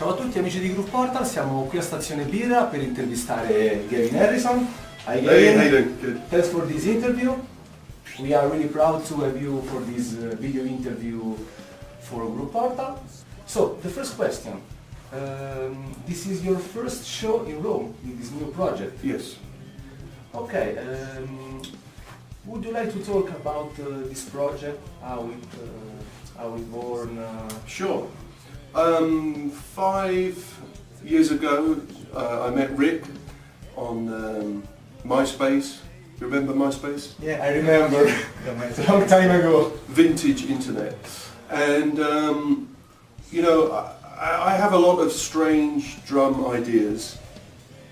Ciao a tutti amici di Group Portal, siamo qui a Stazione Birra per intervistare Gavin Harrison. Hi Gavin. Hey, how you doing? Good. Thanks for this interview. We are really proud to have you for this video interview for Group Portal. So, the first question. This is your first show in Rome in this new project? Yes. Okay. Would you like to talk about this project, how it born? Sure. 5 years ago, I met Rick on MySpace. You remember MySpace? Yeah, I remember. It's a long time ago. Vintage internet. And, you know, I have a lot of strange drum ideas.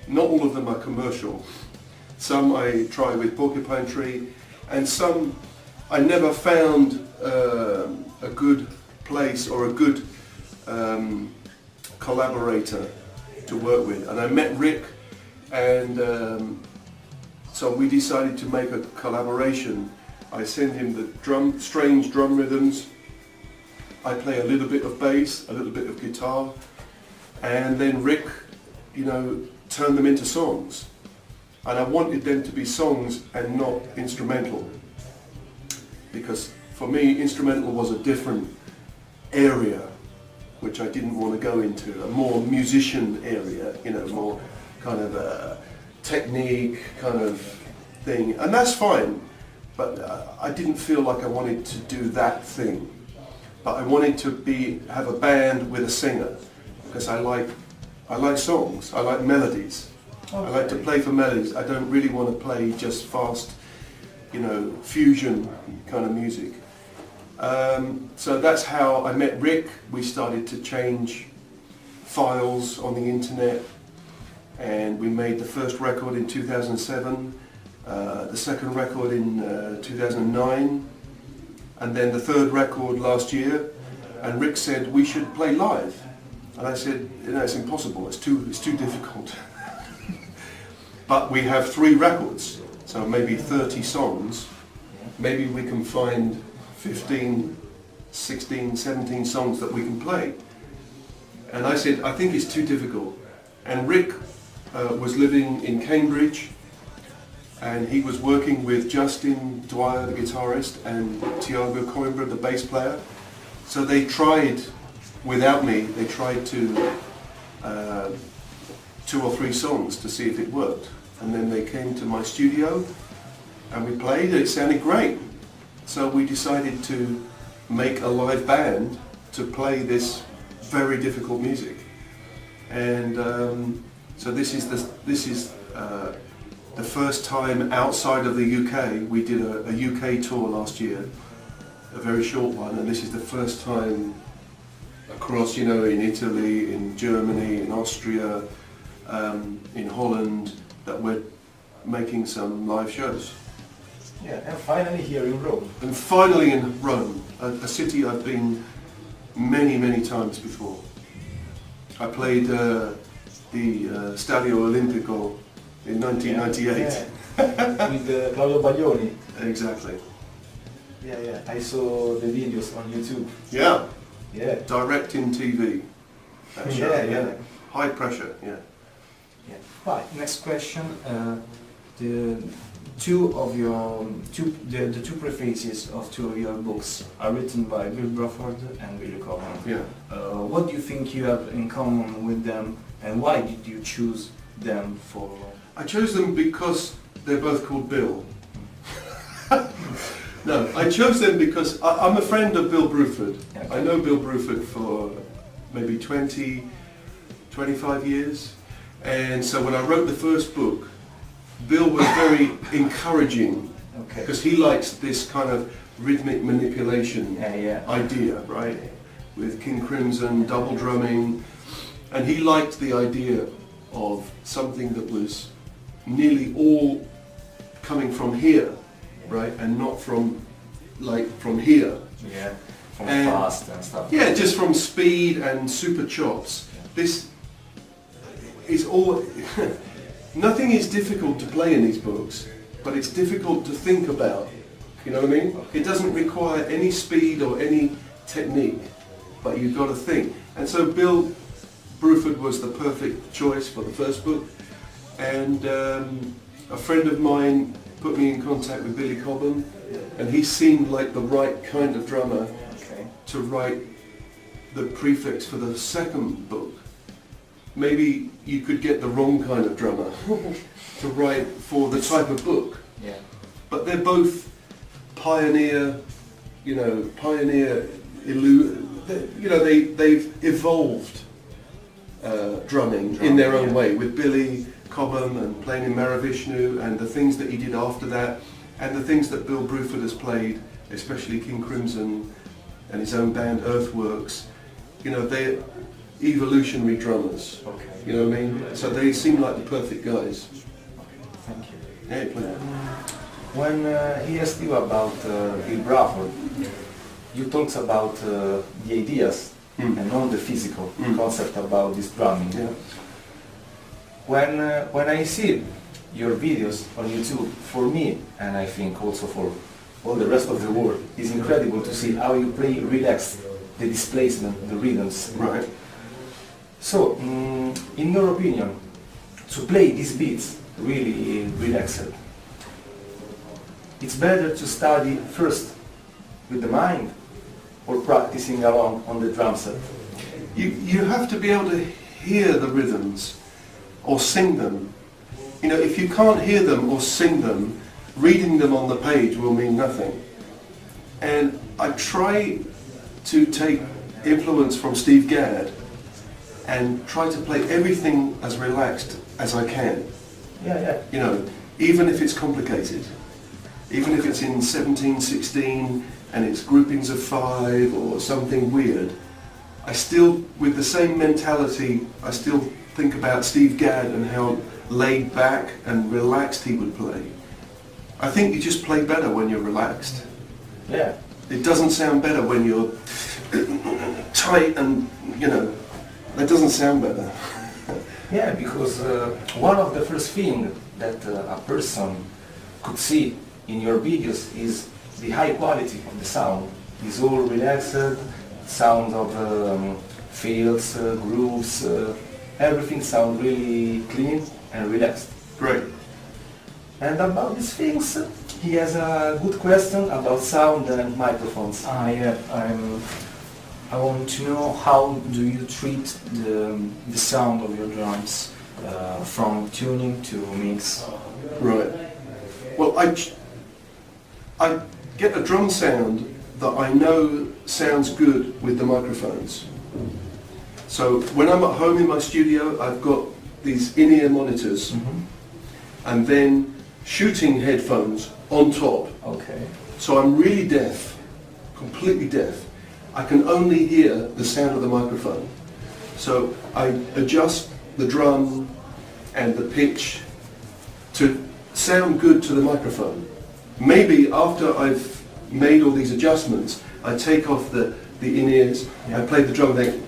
Not all of them are commercial. Some I try with Porcupine tree, and some I never found a good place or a good collaborator to work with. And I met Rick, and so we decided to make a collaboration. I send him the strange drum rhythms. I play a little bit of bass, a little bit of guitar, and then Rick, you know, turned them into songs. And I wanted them to be songs and not instrumental, because for me instrumental was a different area which I didn't want to go into, a more musician area, you know, more kind of a technique kind of thing, and that's fine, but I didn't feel like I wanted to do that thing. But I wanted to have a band with a singer, because I like songs, I like melodies. Okay. I like to play for melodies. I don't really want to play just fast, you know, fusion kind of music. So that's how I met Rick. We started to change files on the internet, and we made the first record in 2007, the second record in 2009, and then the third record last year. And Rick said we should play live, and I said, you know, it's impossible. It's too difficult. But we have 3 records, so maybe 30 songs. Maybe we can find 15, 16, 17 songs that we can play. And I said, I think it's too difficult. And Rick was living in Cambridge, and he was working with Justin Dwyer, the guitarist, and Tiago Coimbra, the bass player. So they tried, without me, they tried to 2 or 3 songs to see if it worked. And then they came to my studio and we played, and it sounded great. So we decided to make a live band to play this very difficult music. And so this is the first time outside of the UK. We did a UK tour last year, a very short one, and this is the first time across, you know, in Italy, in Germany, in Austria, in Holland, that we're making some live shows. Yeah, and finally here in Rome. And finally in Rome, a city I've been many times before. I played the Stadio Olimpico in 1998. Yeah. With Claudio Baglioni. Exactly. Yeah, I saw the videos on YouTube. Yeah. Yeah. Direct in TV. Yeah. High pressure, yeah. Yeah. Right. Next question. The two prefaces of 2 of your books are written by Bill Bruford and Willie Coleman. Yeah. What do you think you have in common with them, and why did you choose them for? I chose them because they're both called Bill. No, I chose them because I'm a friend of Bill Bruford. Okay. I know Bill Bruford for maybe 20, 25 years. And so when I wrote the first book, Bill was very encouraging, because he likes this kind of rhythmic manipulation idea, right? With King Crimson, double drumming, and he liked the idea of something that was nearly all coming from here, right? And not from here. Yeah, from fast and stuff. Yeah, just from speed and super chops. This is all. Nothing is difficult to play in these books, but it's difficult to think about. You know what I mean? It doesn't require any speed or any technique, but you've got to think. And so Bill Bruford was the perfect choice for the first book, and a friend of mine put me in contact with Billy Cobham, and he seemed like the right kind of drummer to write the prefix for the second book. Maybe you could get the wrong kind of drummer to write for the type of book. Yeah. But they're both pioneer, they've evolved drumming in their own way, with Billy Cobham and playing in Mahavishnu and the things that he did after that, and the things that Bill Bruford has played, especially King Crimson and his own band Earthworks. They're evolutionary drummers. Okay. You know what I mean? So they seem like the perfect guys. Thank you. Yeah, please. When he asked you about Bill Bruford, you talked about the ideas and not the physical concept about this drumming. Yeah. When I see your videos on YouTube, for me, and I think also for all the rest of the world, it's incredible to see how you play relaxed, the displacement, the rhythms. Right. So, in your opinion, to play these beats really relaxed, it's better to study first with the mind or practicing along on the drum set? You have to be able to hear the rhythms or sing them. If you can't hear them or sing them, reading them on the page will mean nothing. And I try to take influence from Steve Gadd and try to play everything as relaxed as I can. Yeah. Even if it's complicated, even if it's in 17/16 and it's groupings of 5 or something weird, I still, with the same mentality, I still think about Steve Gadd and how laid back and relaxed he would play. I think you just play better when you're relaxed. Yeah. It doesn't sound better when you're tight and, that doesn't sound better. Yeah, because one of the first things that a person could see in your videos is the high quality of the sound. It's all relaxed, sound of fields, grooves, everything sounds really clean and relaxed. Great. And about these things, he has a good question about sound and microphones. I want to know, how do you treat the sound of your drums, from tuning to mix? Right. Well, I get a drum sound that I know sounds good with the microphones. So when I'm at home in my studio, I've got these in-ear monitors and then shooting headphones on top. Okay. So I'm really deaf, completely deaf. I can only hear the sound of the microphone. So I adjust the drum and the pitch to sound good to the microphone. Maybe after I've made all these adjustments, I take off the in-ears, I play the drum and think,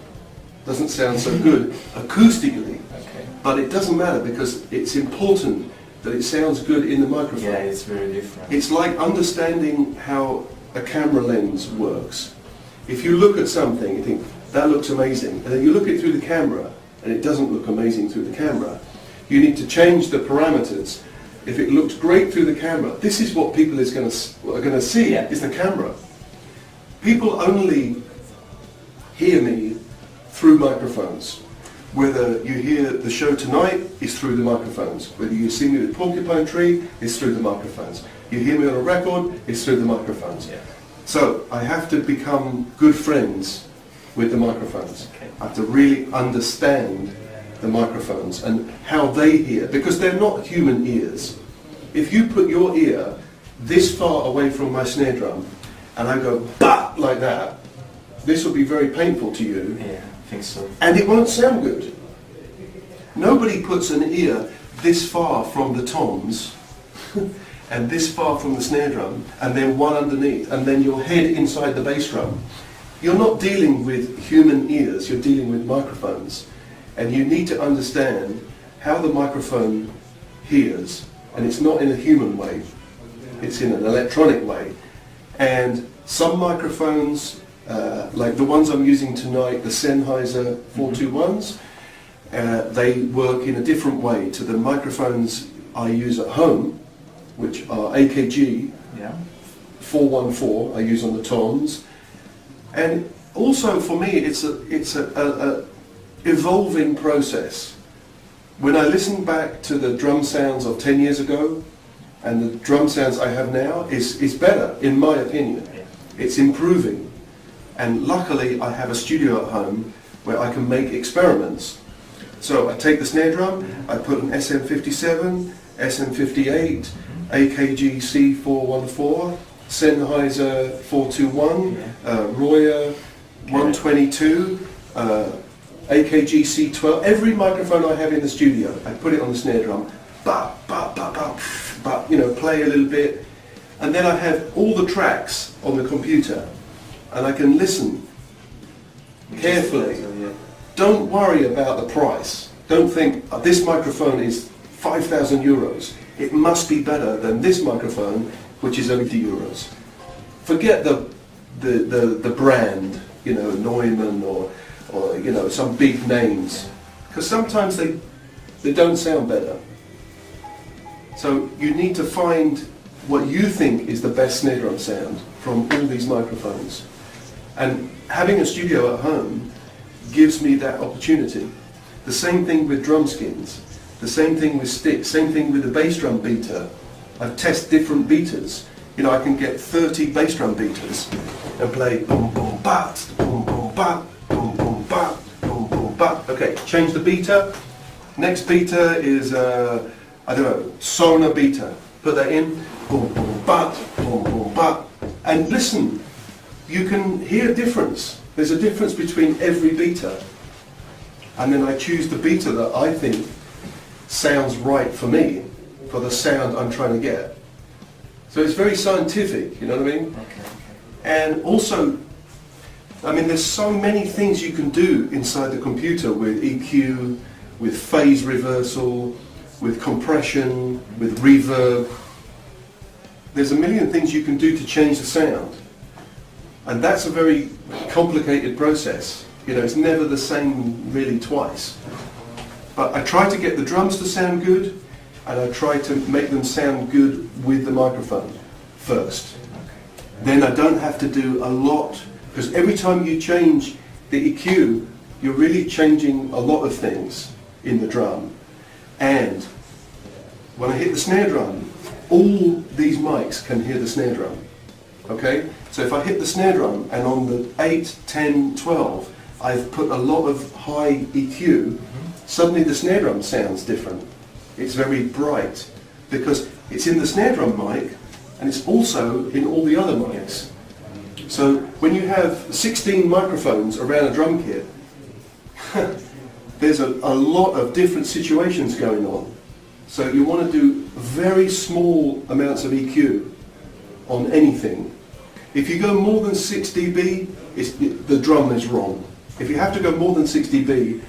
doesn't sound so good acoustically. Okay. But it doesn't matter because it's important that it sounds good in the microphone. Yeah, it's very different. It's like understanding how a camera lens works. If you look at something, you think, that looks amazing, and then you look at it through the camera, and it doesn't look amazing through the camera, you need to change the parameters. If it looks great through the camera, this is what people are going to see, is the camera. People only hear me through microphones. Whether you hear the show tonight is through the microphones. Whether you see me with Porcupine Tree is through the microphones. You hear me on a record, it's through the microphones. Yeah. So I have to become good friends with the microphones. Okay. I have to really understand the microphones and how they hear, because they're not human ears. If you put your ear this far away from my snare drum and I go bah like that, this will be very painful to you. Yeah, I think so. And it won't sound good. Nobody puts an ear this far from the toms and this far from the snare drum and then one underneath and then your head inside the bass drum. You're not dealing with human ears, you're dealing with microphones. And you need to understand how the microphone hears. And it's not in a human way, it's in an electronic way. And some microphones, like the ones I'm using tonight, the Sennheiser 421s, They work in a different way to the microphones I use at home, which are AKG 414 I use on the toms. And also for me it's a evolving process. When I listen back to the drum sounds of 10 years ago and the drum sounds I have now, is better, in my opinion. It's improving. And luckily I have a studio at home where I can make experiments. So I take the snare drum, I put an SM57, SM58, AKG C414, Sennheiser 421, Royer 122, AKG C12. Every microphone I have in the studio, I put it on the snare drum, you know, play a little bit, and then I have all the tracks on the computer, and I can listen carefully. Don't worry about the price. Don't think this microphone is 5,000 euros. It must be better than this microphone, which is 80 euros. Forget the brand, you know, Neumann or you know, some big names, because sometimes they don't sound better. So you need to find what you think is the best snare drum sound from all these microphones. And having a studio at home gives me that opportunity. The same thing with drum skins, the same thing with sticks, same thing with the bass drum beater. I test different beaters. You know, I can get 30 bass drum beaters and play boom boom bat, boom boom bat, boom boom bat, boom boom bat. Okay, change the beater. Next beater is I don't know, Sona beater. Put that in, boom boom bat, boom boom bat, and listen. You can hear a difference. There's a difference between every beater. And then I choose the beater that I think sounds right for me, for the sound I'm trying to get. So it's very scientific, you know what I mean? Okay. And also, I mean, there's so many things you can do inside the computer with EQ, with phase reversal, with compression, with reverb. There's a million things you can do to change the sound. And that's a very complicated process. You know, it's never the same really twice. But I try to get the drums to sound good, and I try to make them sound good with the microphone first. Then I don't have to do a lot, because every time you change the EQ, you're really changing a lot of things in the drum. And when I hit the snare drum, all these mics can hear the snare drum. Okay? So if I hit the snare drum and on the 8, 10, 12, I've put a lot of high EQ, suddenly the snare drum sounds different. It's very bright because it's in the snare drum mic and it's also in all the other mics. So when you have 16 microphones around a drum kit, there's a lot of different situations going on. So you want to do very small amounts of EQ on anything. If you go more than 6 dB, the drum is wrong. If you have to go more than 6 dB,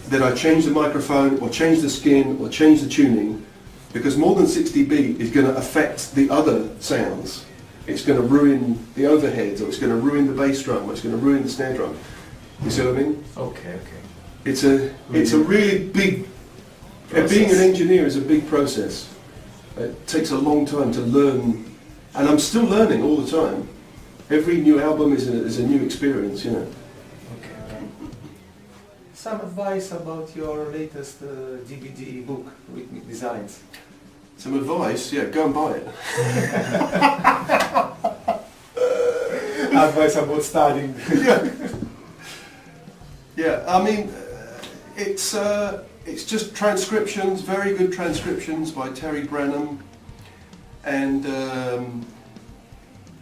then I change the microphone or change the skin or change the tuning, because more than 6 dB is going to affect the other sounds. It's going to ruin the overheads, or it's going to ruin the bass drum, or it's going to ruin the snare drum. You see what I mean? Okay. It's a really big process. Being an engineer is a big process. It takes a long time to learn, and I'm still learning all the time. Every new album is a new experience, you know. Okay. Some advice about your latest DVD book, Rhythmic Designs. Some advice? Yeah, go and buy it. Advice about studying. Yeah, I mean, it's just transcriptions, very good transcriptions by Terry Branham, and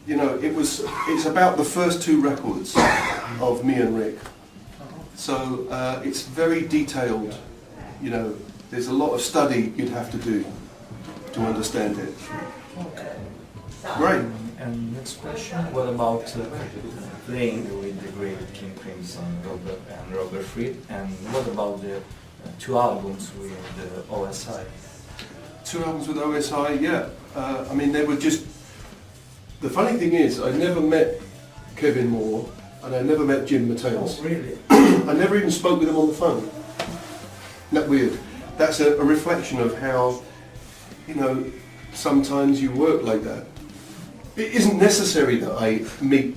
you know, it's about the first 2 records of me and Rick. So it's very detailed. You know, there's a lot of study you'd have to do to understand it. Okay. Great. And next question, what about playing with the great King Crimson and Robert Fripp, and what about the 2 albums with the OSI? 2 albums with OSI, yeah. I mean, they were just... The funny thing is, I never met Kevin Moore, and I never met Jim Mateos. Oh, really? I never even spoke with them on the phone. that weird? That's a reflection of how, you know, sometimes you work like that. It isn't necessary that I meet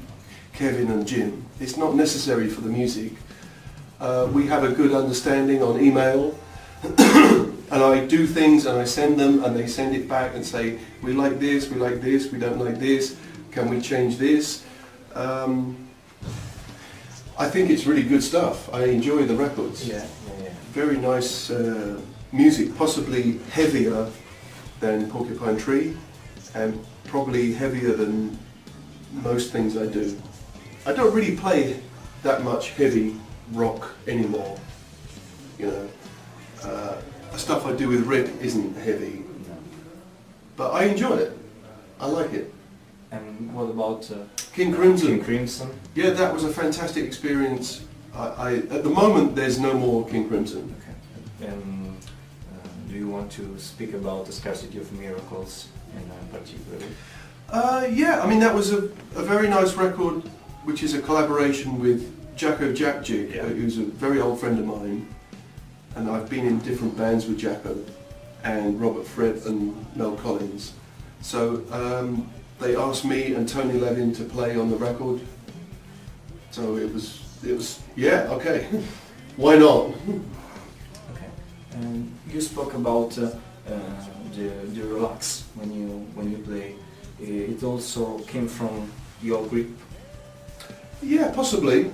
Kevin and Jim. It's not necessary for the music. We have a good understanding on email, and I do things and I send them and they send it back and say, we like this, we don't like this, can we change this? I think it's really good stuff. I enjoy the records. Yeah. Very nice music, possibly heavier than Porcupine Tree, and probably heavier than most things I do. I don't really play that much heavy rock anymore. You know, the stuff I do with Rick isn't heavy, but I enjoy it. I like it. And what about King Crimson? King Crimson? Yeah, that was a fantastic experience. At the moment, there's no more King Crimson. Okay. And do you want to speak about the Scarcity of Miracles in particular? Yeah, I mean that was a very nice record, which is a collaboration with Jaco Jackjig, who's a very old friend of mine, and I've been in different bands with Jaco and Robert Fred and Mel Collins. So they asked me and Tony Levin to play on the record. So it was yeah, okay, why not? Okay. And you spoke about the relax when you play. It also came from your grip. Yeah, possibly.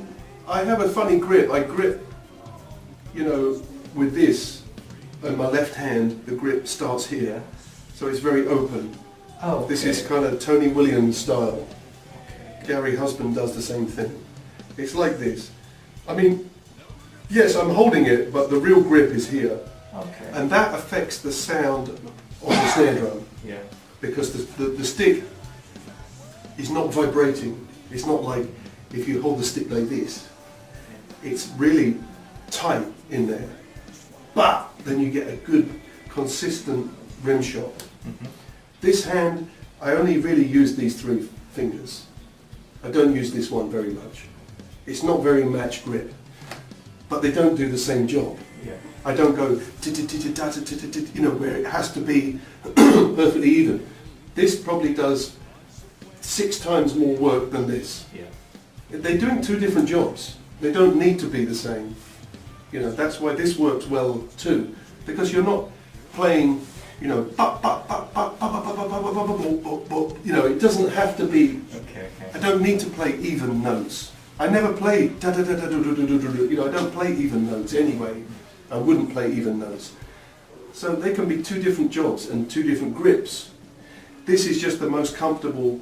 I have a funny grip. I grip, you know, with this, and my left hand, the grip starts here, so it's very open. Oh, okay. This is kind of Tony Williams style. Okay. Gary Husband does the same thing. It's like this. I mean, yes, I'm holding it, but the real grip is here. Okay. And that affects the sound on the snare drum. Yeah. Because the stick is not vibrating. It's not like if you hold the stick like this. It's really tight in there. But then you get a good, consistent rim shot. Mm-hmm. This hand, I only really use these 3 fingers. I don't use this one very much. It's not very match grip. But they don't do the same job. Yeah. I don't go, you know, where it has to be perfectly even. This probably does 6 times more work than this. Yeah. They're doing 2 different jobs. They don't need to be the same. You know, that's why this works well too, because you're not playing, you know, you know, it doesn't have to be. Okay. I don't need to play even notes. I never play you know, I don't play even notes anyway. I wouldn't play even notes. So they can be 2 different jobs and 2 different grips. This is just the most comfortable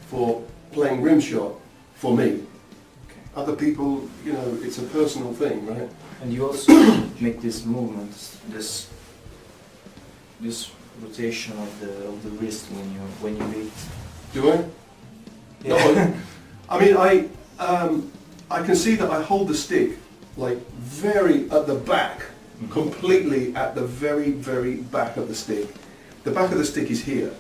for playing rim shot for me. Okay. Other people, you know, it's a personal thing, right? And you also make these movements, this rotation of the wrist when you beat. Do I? Yeah. No, I mean, I can see that I hold the stick like very at the back, completely at the very, very back of the stick. The back of the stick is here.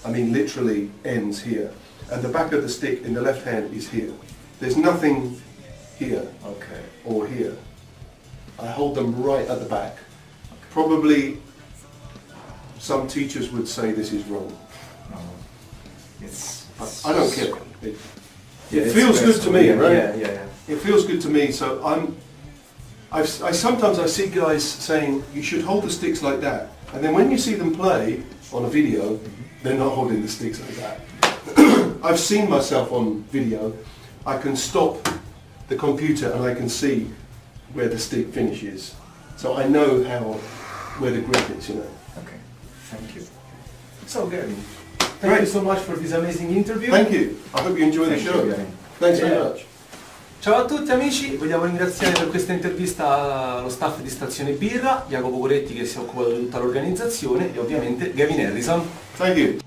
I mean, literally ends here. And the back of the stick in the left hand is here. There's nothing here Okay. or here. I hold them right at the back. Probably some teachers would say this is wrong. No. It's. I don't care. It it's feels good to me, yeah, right? Yeah. It feels good to me, so sometimes I see guys saying you should hold the sticks like that, and then when you see them play on a video, they're not holding the sticks like that. I've seen myself on video. I can stop the computer and I can see where the stick finishes, so I know where the grip is, you know. Okay. Thank you. So Gavin, thank you so much for this amazing interview. Thank you. I hope you enjoy the show. Thanks very much. Ciao a tutti amici, vogliamo ringraziare per questa intervista lo staff di Stazione Birra, Jacopo Coretti che si è occupato di tutta l'organizzazione e ovviamente Gavin Harrison. Thank you.